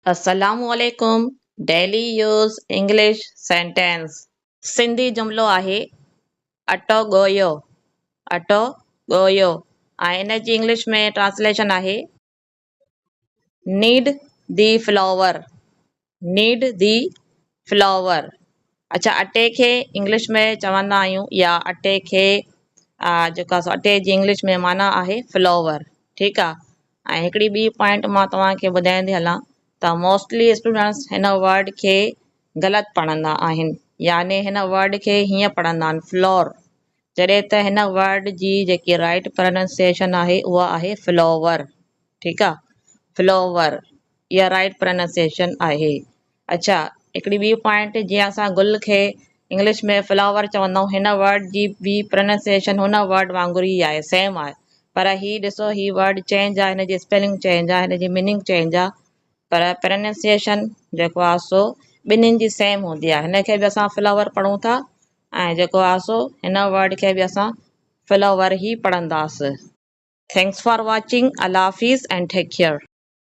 अस्सलामुअलैकुम। Daily use English sentence. Sindhi जुमिलो आहे अटो ॻोयो। अटो ॻोयो ऐं इन जी इंग्लिश में ट्रांसलेशन आहे knead the flour. Knead the flour. अच्छा, अटे खे इंग्लिश में चवंदा आहियूं या अटे खे जेका अटे जी इंग्लिश में माना आहे फ्लावर। ठीकु आहे। ऐं हिकिड़ी ॿी पॉइंट मां तव्हांखे ॿुधाईंदी हलां त मोस्टली स्टूडेंट्स हिन वर्ड खे ग़लति पढ़ंदा आहिनि, याने हिन वर्ड खे हीअं पढ़ंदा आहिनि फ्लोर, जॾहिं त हिन वर्ड जी जेकी राइट प्रोनाउंसिएशन आहे उहा आहे फ्लावर। ठीकु आहे, फ्लावर इहा राइट प्रोनाउंसिएशन आहे। अच्छा, हिकिड़ी ॿी पॉइंट, जीअं असां गुल खे इंग्लिश में फ्लावर चवंदा आहियूं, हिन वर्ड जी ॿी प्रोनाउंसिएशन हुन वर्ड वांगुरु ई आहे, सेम आहे। पर हीउ ॾिसो, हीउ वर्ड चेंज आहे, हिन जी स्पेलिंग चेंज आहे, हिन जी मीनिंग चेंज आहे, पर प्रोनाउंसिएशन जेको आहे सो ॿिन्हिनि जी सेम हूंदी आहे। हिन खे बि असां फ्लावर पढ़ूं था ऐं जेको आहे सो हिन वर्ड खे बि असां फ्लावर ई पढ़ंदासीं। Thanks for watching. अल्लाह हाफ़िज़ एंड टेक केयर।